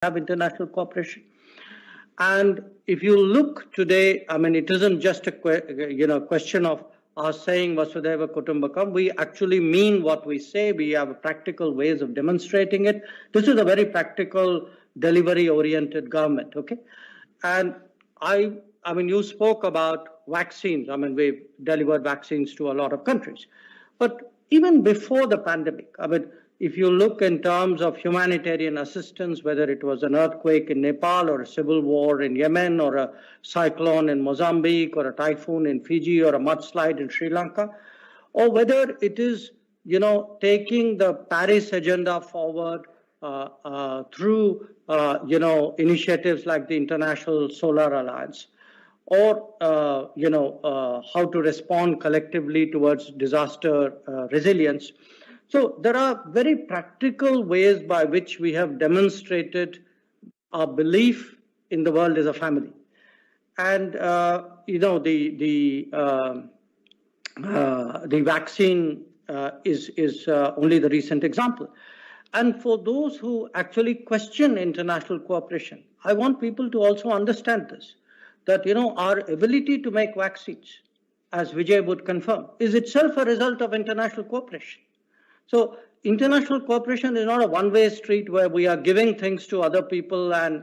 have international cooperation. And if you look today, I mean, it isn't just a question of us saying Vasudhaiva Kutumbakam. We actually mean what we say. We have practical ways of demonstrating it. This is a very practical, delivery-oriented government. Okay, and I mean, you spoke about vaccines. I mean, we've delivered vaccines to a lot of countries, but even before the pandemic, I mean, if you look in terms of humanitarian assistance, whether it was an earthquake in Nepal or a civil war in Yemen or a cyclone in Mozambique or a typhoon in Fiji or a mudslide in Sri Lanka, or whether it is, taking the Paris agenda forward through, initiatives like the International Solar Alliance, or, how to respond collectively towards disaster resilience. So there are very practical ways by which we have demonstrated our belief in the world as a family. And, the vaccine is only the recent example. And for those who actually question international cooperation, I want people to also understand this, that, our ability to make vaccines, as Vijay would confirm, is itself a result of international cooperation. So international cooperation is not a one-way street where we are giving things to other people and,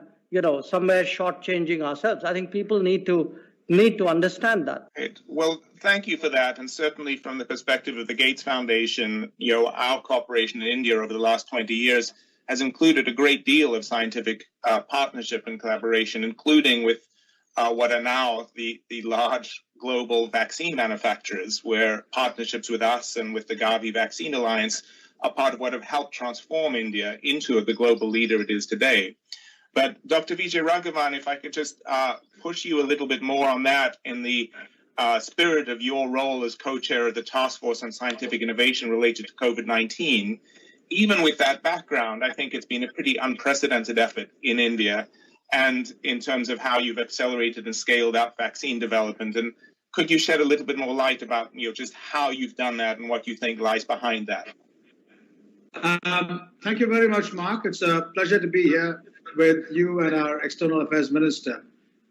somewhere shortchanging ourselves. I think people need to understand that. Right. Well, thank you for that. And certainly from the perspective of the Gates Foundation, our cooperation in India over the last 20 years has included a great deal of scientific partnership and collaboration, including with what are now the large global vaccine manufacturers, where partnerships with us and with the Gavi Vaccine Alliance are part of what have helped transform India into the global leader it is today. But Dr. Vijay Raghavan, if I could just push you a little bit more on that in the spirit of your role as co-chair of the Task Force on Scientific Innovation related to COVID-19, even with that background, I think it's been a pretty unprecedented effort in India, and in terms of how you've accelerated and scaled up vaccine development. And could you shed a little bit more light about just how you've done that and what you think lies behind that? Thank you very much, Mark. It's a pleasure to be here with you and our External Affairs Minister.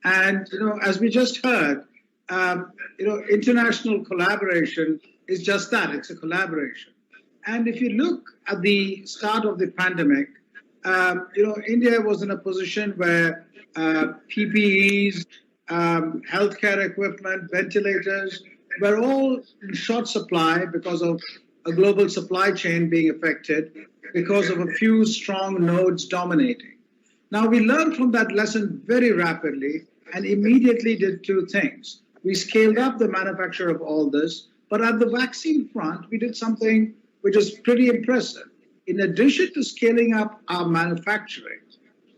And, as we just heard, international collaboration is just that. It's a collaboration. And if you look at the start of the pandemic, India was in a position where PPEs, healthcare equipment, ventilators were all in short supply because of a global supply chain being affected, because of a few strong nodes dominating. Now, we learned from that lesson very rapidly and immediately did two things. We scaled up the manufacture of all this, but at the vaccine front, we did something which is pretty impressive. In addition to scaling up our manufacturing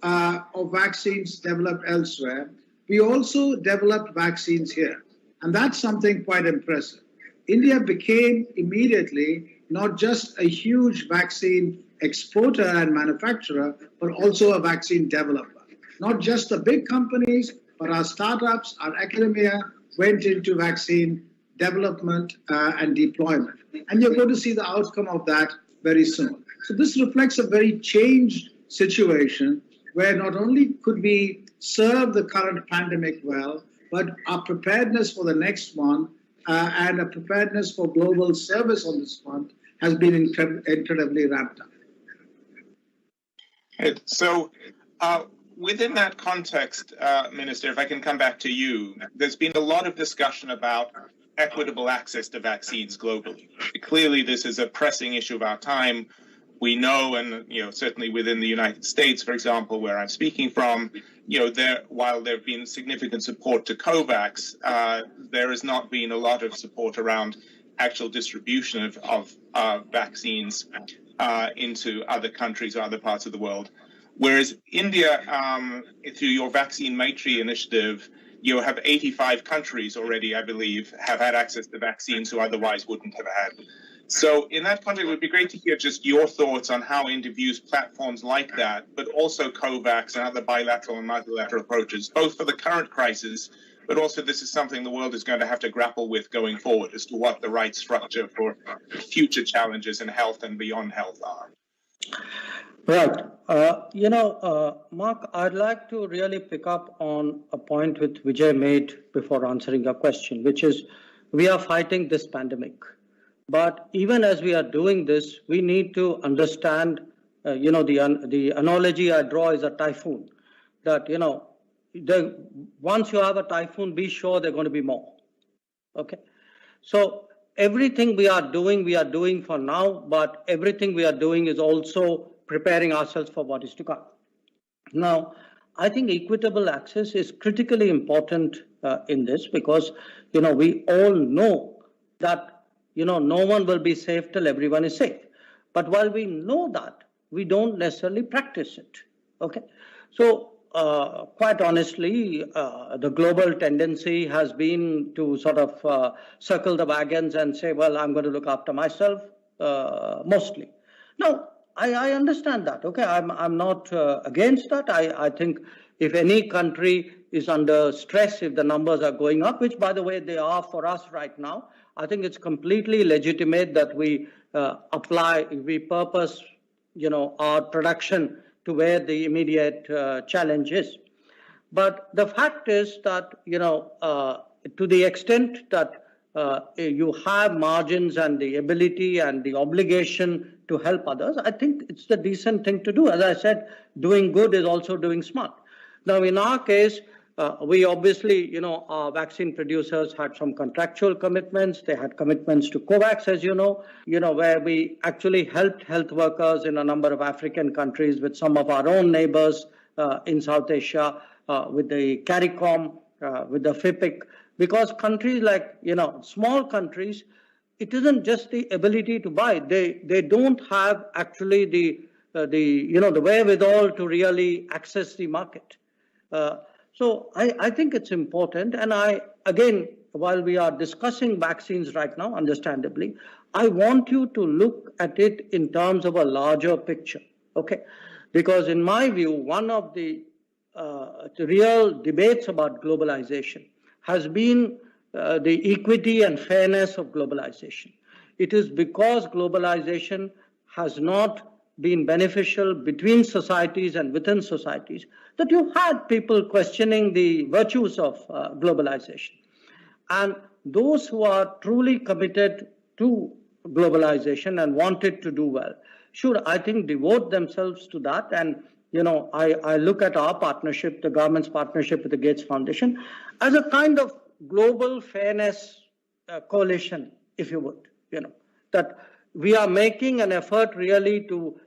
of vaccines developed elsewhere, we also developed vaccines here. And that's something quite impressive. India became immediately not just a huge vaccine exporter and manufacturer, but also a vaccine developer. Not just the big companies, but our startups, our academia went into vaccine development and deployment. And you're going to see the outcome of that very soon. So this reflects a very changed situation where not only could we serve the current pandemic well, but our preparedness for the next one and a preparedness for global service on this front has been incredibly ramped up. So within that context, Minister, if I can come back to you, there's been a lot of discussion about equitable access to vaccines globally. Clearly, this is a pressing issue of our time. We know, and certainly within the United States, for example, where I'm speaking from, while there have been significant support to COVAX, there has not been a lot of support around actual distribution of vaccines into other countries or other parts of the world. Whereas India, through your Vaccine Maitri initiative, you have 85 countries already, I believe, have had access to vaccines who otherwise wouldn't have had. So in that context, it would be great to hear just your thoughts on how India views platforms like that, but also COVAX and other bilateral and multilateral approaches, both for the current crisis, but also this is something the world is going to have to grapple with going forward as to what the right structure for future challenges in health and beyond health are. Right. Mark, I'd like to really pick up on a point which Vijay made before answering your question, which is we are fighting this pandemic. But even as we are doing this, we need to understand, the analogy I draw is a typhoon. That, once you have a typhoon, be sure there are going to be more. Okay. So everything we are doing for now, but everything we are doing is also preparing ourselves for what is to come. Now, I think equitable access is critically important in this because, we all know that, no one will be safe till everyone is safe. But while we know that, we don't necessarily practice it. Okay. So quite honestly, the global tendency has been to sort of circle the wagons and say, well, I'm going to look after myself mostly. Now, I understand that. Okay, I'm not against that. I think if any country is under stress, if the numbers are going up, which by the way they are for us right now, I think it's completely legitimate that we we purpose, our production to where the immediate challenge is. But the fact is that, to the extent that you have margins and the ability and the obligation to help others, I think it's the decent thing to do. As I said, doing good is also doing smart. Now, in our case, we obviously, our vaccine producers had some contractual commitments. They had commitments to COVAX, as you know, where we actually helped health workers in a number of African countries with some of our own neighbors in South Asia, with the CARICOM, with the FIPIC, because countries like, small countries, it isn't just the ability to buy. They don't have actually the wherewithal to really access the market. So I think it's important. And again, while we are discussing vaccines right now, understandably, I want you to look at it in terms of a larger picture, okay? Because in my view, one of the real debates about globalization has been the equity and fairness of globalization. It is because globalization has not been beneficial between societies and within societies that you had people questioning the virtues of globalization. And those who are truly committed to globalization and want it to do well should, I think, devote themselves to that. And, I look at our partnership, the government's partnership with the Gates Foundation, as a kind of global fairness coalition, if you would, that we are making an effort really to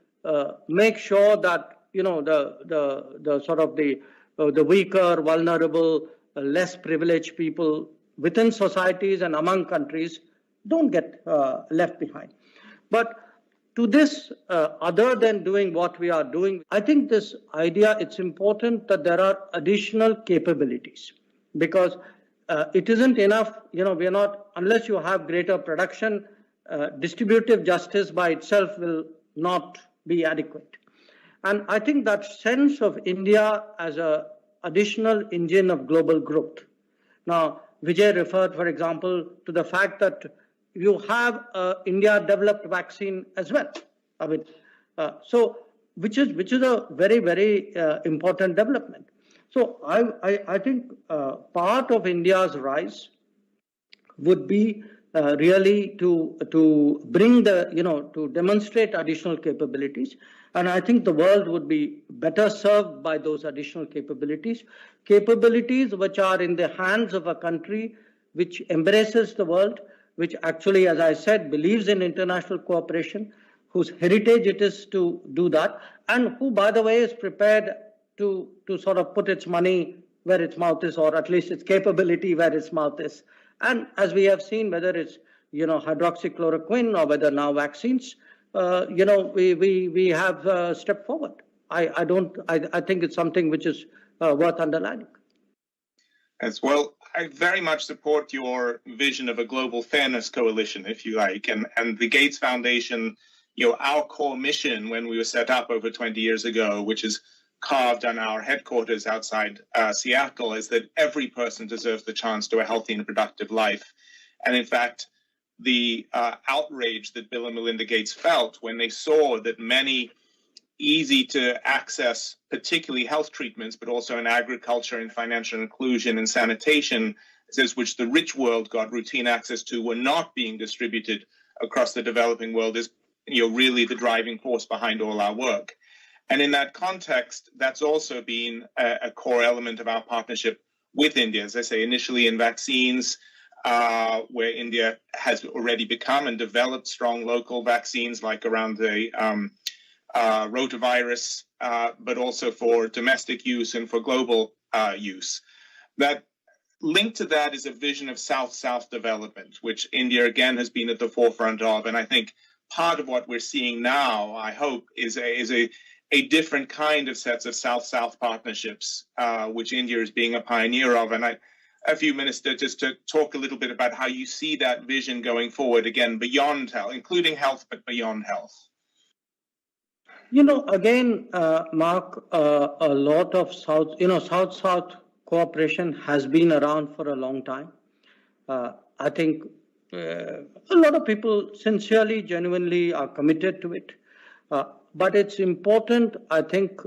make sure that, the sort of the weaker, vulnerable, less privileged people within societies and among countries don't get left behind. But to this, other than doing what we are doing, I think this idea, it's important that there are additional capabilities because it isn't enough, we are not, unless you have greater production, distributive justice by itself will not be adequate. And I think that sense of India as an additional engine of global growth. Now, Vijay referred, for example, to the fact that you have India-developed vaccine as well. I mean, which is a very, very important development. So I think part of India's rise would be really to bring to demonstrate additional capabilities. And I think the world would be better served by those additional capabilities which are in the hands of a country which embraces the world, which actually, as I said, believes in international cooperation, whose heritage it is to do that, and who, by the way, is prepared to sort of put its money where its mouth is, or at least its capability where its mouth is. And as we have seen, whether it's, hydroxychloroquine or whether now vaccines, we have stepped forward. I think it's something which is worth underlining. As well, I very much support your vision of a global fairness coalition, if you like, and the Gates Foundation, our core mission when we were set up over 20 years ago, which is carved on our headquarters outside Seattle, is that every person deserves the chance to a healthy and productive life. And in fact, the outrage that Bill and Melinda Gates felt when they saw that many easy to access, particularly health treatments, but also in agriculture and financial inclusion and sanitation, which the rich world got routine access to, were not being distributed across the developing world, is really the driving force behind all our work. And in that context, that's also been a core element of our partnership with India, as I say, initially in vaccines, where India has already become and developed strong local vaccines, like around the rotavirus, but also for domestic use and for global use. That linked to that is a vision of South-South development, which India, again, has been at the forefront of. And I think part of what we're seeing now, I hope, is a different kind of sets of South-South partnerships, which India is being a pioneer of. And if you, Minister, just to talk a little bit about how you see that vision going forward, again, beyond health, including health, but beyond health. Again, Mark, a lot of South-South cooperation has been around for a long time. I think a lot of people sincerely, genuinely are committed to it. But it's important, I think,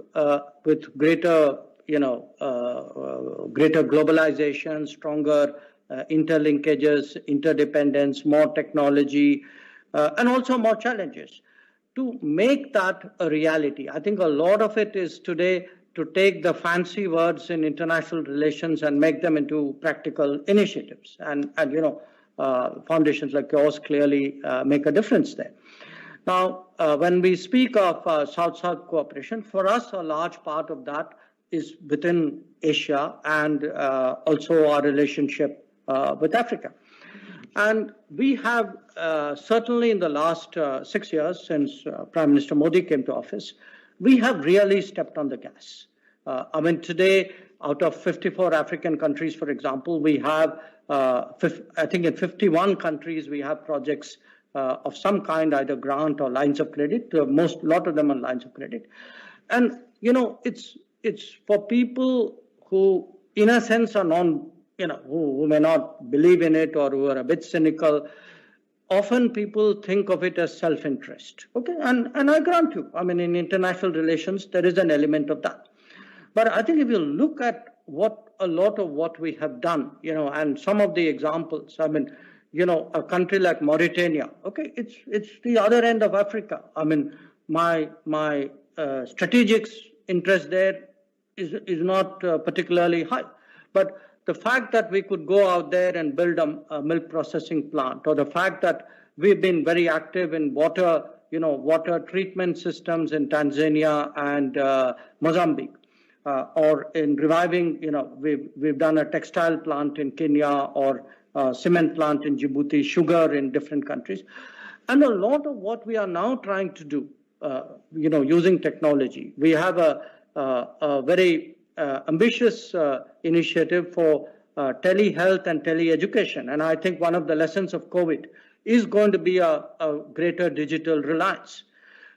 with greater globalization, stronger interlinkages, interdependence, more technology, and also more challenges, to make that a reality. I think a lot of it is today to take the fancy words in international relations and make them into practical initiatives. And foundations like yours clearly make a difference there. Now, when we speak of South-South cooperation, for us, a large part of that is within Asia and also our relationship with Africa. And we have certainly in the last 6 years, since Prime Minister Modi came to office, we have really stepped on the gas. Today, out of 54 African countries, for example, we have, I think in 51 countries, we have projects of some kind, either grant or lines of credit. A lot of them are lines of credit. And, it's for people who, in a sense, are who may not believe in it or who are a bit cynical. Often people think of it as self-interest. Okay, and I grant you, in international relations, there is an element of that. But I think if you look at a lot of what we have done, and some of the examples, a country like Mauritania, okay, it's the other end of Africa. My strategic interest there is not particularly high. But the fact that we could go out there and build a milk processing plant, or the fact that we've been very active in water treatment systems in Tanzania and Mozambique, or in reviving, we've done a textile plant in Kenya, or cement plant in Djibouti, sugar in different countries. And a lot of what we are now trying to do, using technology. We have a very ambitious initiative for telehealth and teleeducation. And I think one of the lessons of COVID is going to be a greater digital reliance.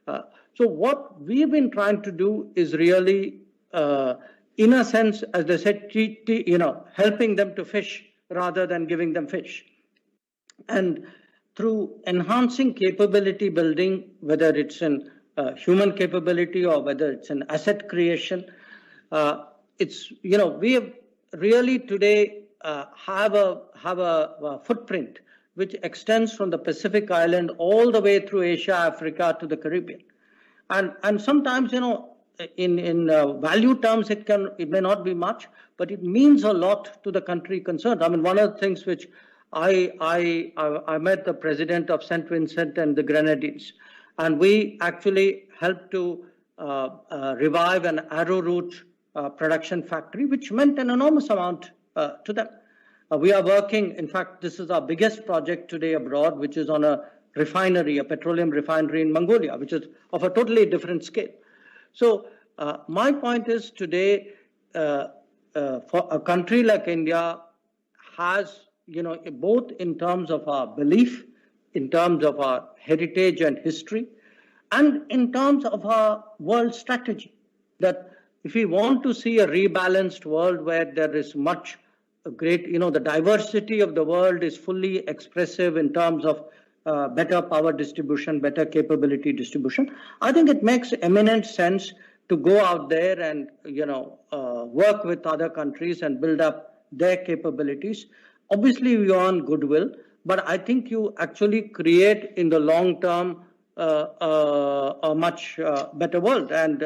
So what we've been trying to do is really, in a sense, as they said, helping them to fish rather than giving them fish. And through enhancing capability building, whether it's in human capability or whether it's in asset creation, we have really today have a footprint which extends from the Pacific Island all the way through Asia, Africa to the Caribbean. And sometimes, in value terms, it may not be much, but it means a lot to the country concerned. One of the things which I met the president of St. Vincent and the Grenadines, and we actually helped to revive an arrowroot production factory, which meant an enormous amount to them. We are working, in fact, this is our biggest project today abroad, which is on a refinery, a petroleum refinery in Mongolia, which is of a totally different scale. So my point is today, for a country like India has, both in terms of our belief, in terms of our heritage and history, and in terms of our world strategy, that if we want to see a rebalanced world where there is much great, the diversity of the world is fully expressive in terms of better power distribution, better capability distribution. I think it makes eminent sense to go out there and work with other countries and build up their capabilities. Obviously, we are on goodwill, but I think you actually create in the long term a much better world. And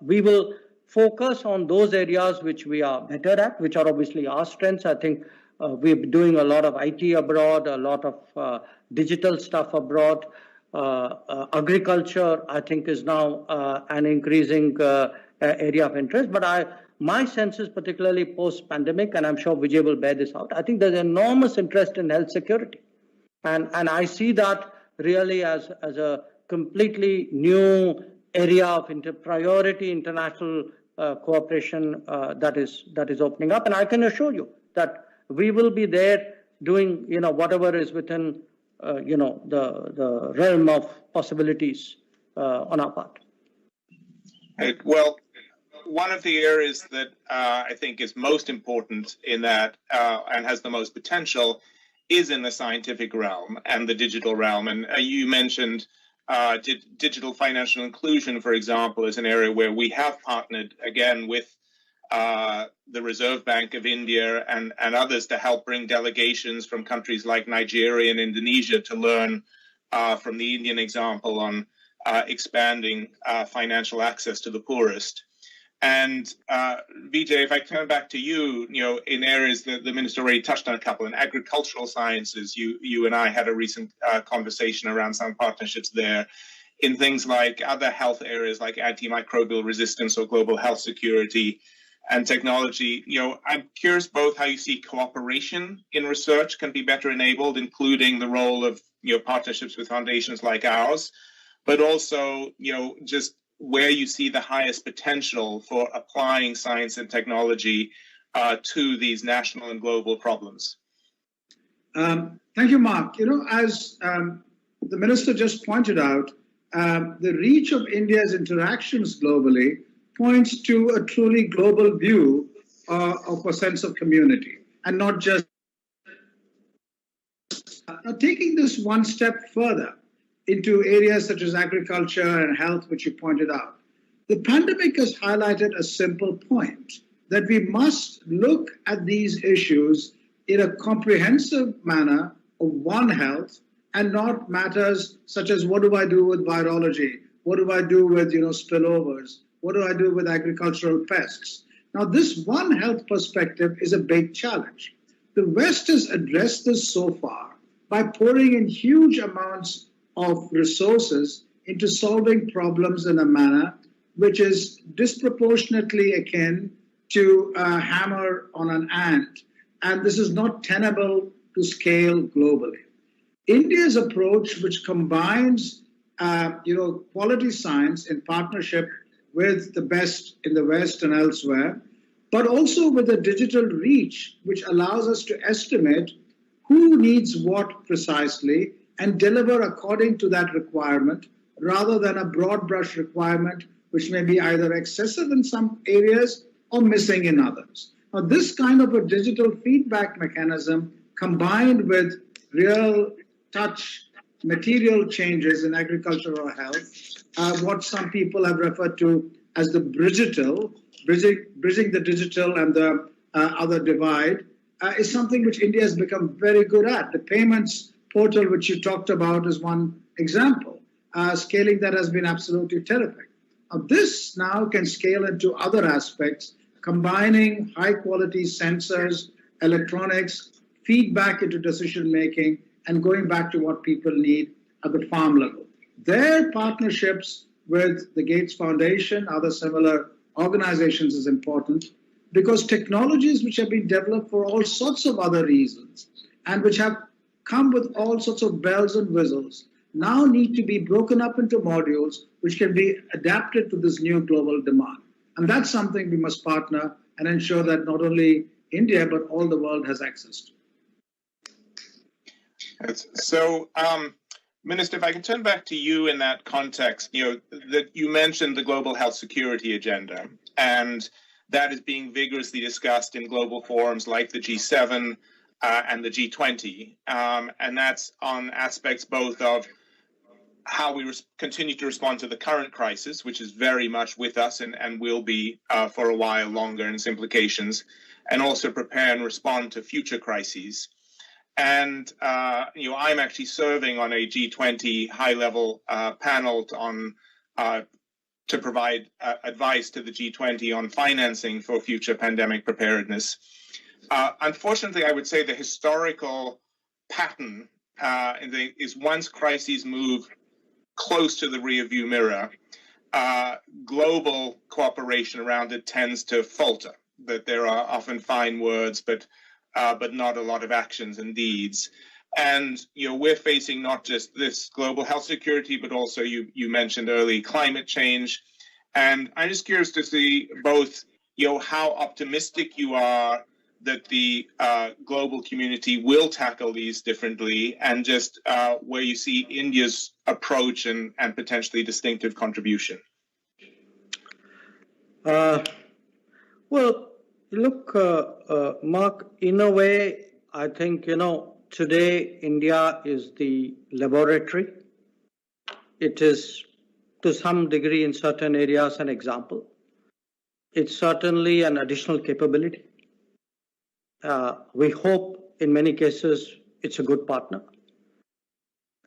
we will focus on those areas which we are better at, which are obviously our strengths. I think we're doing a lot of IT abroad, a lot of digital stuff abroad. Agriculture, I think, is now an increasing area of interest. But my sense is, particularly post-pandemic, and I'm sure Vijay will bear this out, I think there's enormous interest in health security. And I see that really as a completely new area of priority international cooperation that is opening up. And I can assure you that we will be there doing whatever is within the realm of possibilities on our part. Well, one of the areas that I think is most important in that and has the most potential is in the scientific realm and the digital realm. And you mentioned digital financial inclusion, for example, is an area where we have partnered, again, with the Reserve Bank of India and others to help bring delegations from countries like Nigeria and Indonesia to learn from the Indian example on expanding financial access to the poorest. And Vijay, if I turn back to you, in areas that the minister already touched on a couple, in agricultural sciences, you and I had a recent conversation around some partnerships there. In things like other health areas like antimicrobial resistance or global health security and technology, I'm curious both how you see cooperation in research can be better enabled, including the role of partnerships with foundations like ours, but also just where you see the highest potential for applying science and technology to these national and global problems. Thank you, Mark. As the minister just pointed out, the reach of India's interactions globally points to a truly global view of a sense of community, and not just. Now, taking this one step further into areas such as agriculture and health, which you pointed out, the pandemic has highlighted a simple point, that we must look at these issues in a comprehensive manner of One Health, and not matters such as what do I do with virology, what do I do with spillovers, what do I do with agricultural pests. Now, this One Health perspective is a big challenge. The West has addressed this so far by pouring in huge amounts of resources into solving problems in a manner which is disproportionately akin to a hammer on an ant, and this is not tenable to scale globally. India's approach, which combines quality science in partnership with the best in the West and elsewhere, but also with a digital reach, which allows us to estimate who needs what precisely and deliver according to that requirement, rather than a broad brush requirement which may be either excessive in some areas or missing in others. Now, this kind of a digital feedback mechanism, combined with real touch material changes in agricultural health, what some people have referred to as the bridging the digital and the other divide, is something which India has become very good at. The payments portal, which you talked about, is one example. Scaling that has been absolutely terrific. This now can scale into other aspects, combining high-quality sensors, electronics, feedback into decision-making, and going back to what people need at the farm level. Their partnerships with the Gates Foundation, other similar organizations, is important, because technologies which have been developed for all sorts of other reasons and which have come with all sorts of bells and whistles now need to be broken up into modules which can be adapted to this new global demand. And that's something we must partner and ensure that not only India, but all the world has access to. So, Minister, if I can turn back to you in that context, that you mentioned the global health security agenda, and that is being vigorously discussed in global forums like the G7, and the G20, and that's on aspects both of how we continue to respond to the current crisis, which is very much with us and will be for a while longer in its implications, and also prepare and respond to future crises. And I'm actually serving on a G20 high-level panel to provide advice to the G20 on financing for future pandemic preparedness. Unfortunately, I would say the historical pattern is once crises move close to the rearview mirror, global cooperation around it tends to falter. That there are often fine words, but not a lot of actions and deeds. And we're facing not just this global health security, but also you mentioned early climate change. And I'm just curious to see both how optimistic you are that the global community will tackle these differently, and just where you see India's approach and potentially distinctive contribution. Well, look, Mark, in a way, I think, today India is the laboratory. It is, to some degree, in certain areas, an example. It's certainly an additional capability. We hope, in many cases, it's a good partner.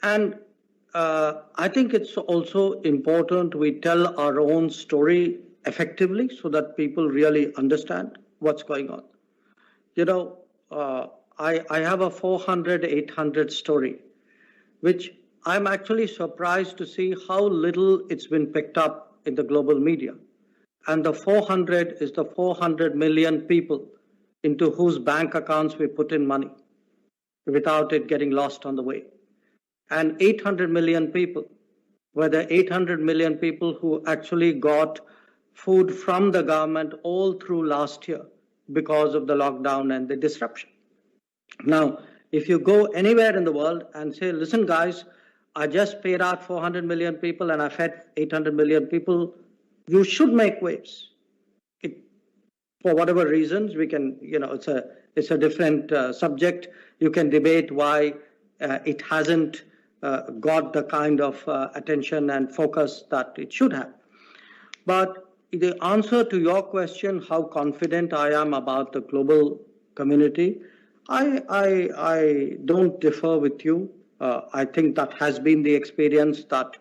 And I think it's also important we tell our own story effectively so that people really understand what's going on. I have a 400, 800 story, which I'm actually surprised to see how little it's been picked up in the global media. And the 400 is the 400 million people into whose bank accounts we put in money without it getting lost on the way. And 800 million people were the 800 million people who actually got food from the government all through last year because of the lockdown and the disruption. Now, if you go anywhere in the world and say, listen, guys, I just paid out 400 million people and I fed 800 million people, you should make waves. For whatever reasons, we can, it's a different subject. You can debate why it hasn't got the kind of attention and focus that it should have. But the answer to your question, how confident I am about the global community, I don't differ with you. I think that has been the experience, that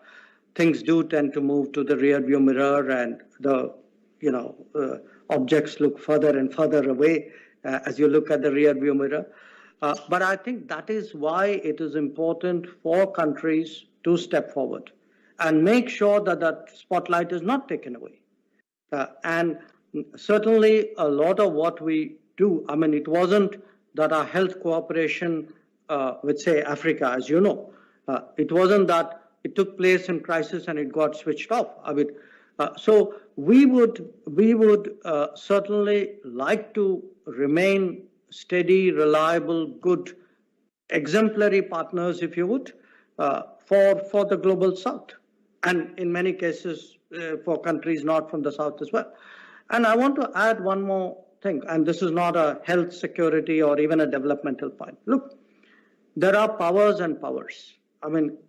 things do tend to move to the rearview mirror, and the objects look further and further away as you look at the rearview mirror. But I think that is why it is important for countries to step forward and make sure that that spotlight is not taken away. And certainly a lot of what we do, it wasn't that our health cooperation with, say, Africa, as you know, it wasn't that it took place in crisis and it got switched off. So we would certainly like to remain steady, reliable, good, exemplary partners, if you would, for the global South, and in many cases for countries not from the South as well. And I want to add one more thing, and this is not a health security or even a developmental point. Look, there are powers and powers.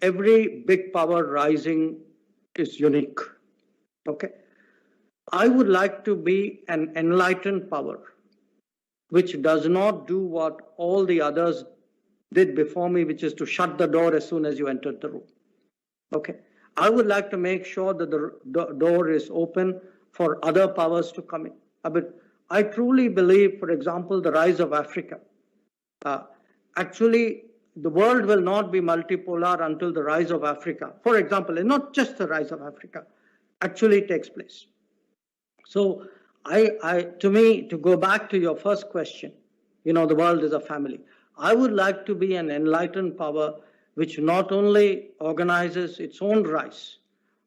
Every big power rising is unique. Okay, I would like to be an enlightened power, which does not do what all the others did before me, which is to shut the door as soon as you entered the room. Okay, I would like to make sure that the door is open for other powers to come in. I truly believe, for example, the rise of Africa. Actually, the world will not be multipolar until the rise of Africa, for example, and not just the rise of Africa, actually takes place. So to me, to go back to your first question, the world is a family. I would like to be an enlightened power which not only organizes its own rise,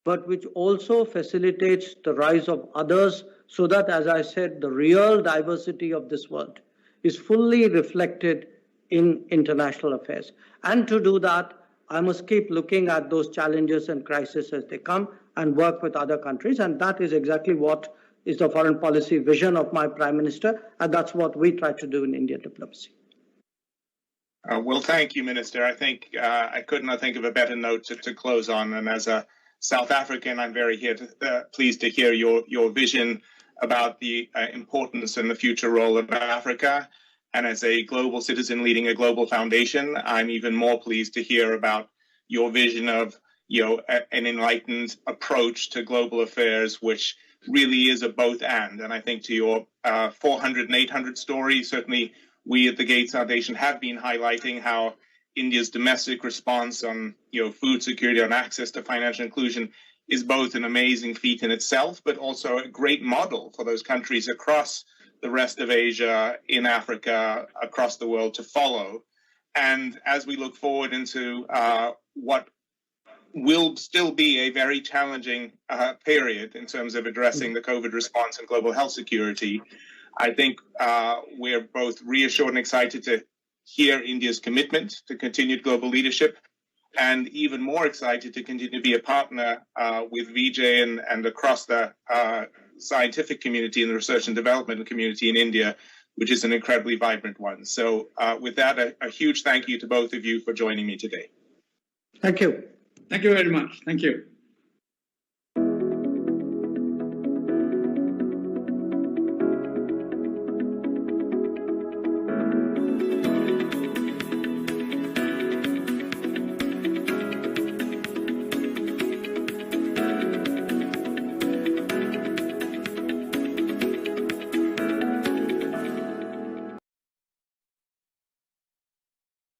but which also facilitates the rise of others, so that, as I said, the real diversity of this world is fully reflected in international affairs. And to do that, I must keep looking at those challenges and crises as they come and work with other countries. And that is exactly what is the foreign policy vision of my Prime Minister. And that's what we try to do in Indian diplomacy. Well, thank you, Minister. I think I could not think of a better note to close on. And as a South African, I'm very pleased to hear your vision about the importance and the future role of Africa. And as a global citizen leading a global foundation, I'm even more pleased to hear about your vision of an enlightened approach to global affairs, which really is a both and. And I think to your 400 and 800 story, certainly we at the Gates Foundation have been highlighting how India's domestic response on food security, on access to financial inclusion, is both an amazing feat in itself, but also a great model for those countries across the rest of Asia, in Africa, across the world to follow. And as we look forward into what will still be a very challenging period in terms of addressing the COVID response and global health security, I think we're both reassured and excited to hear India's commitment to continued global leadership, and even more excited to continue to be a partner with Vijay and across the scientific community and the research and development community in India, which is an incredibly vibrant one. So with that, a huge thank you to both of you for joining me today. Thank you. Thank you very much. Thank you.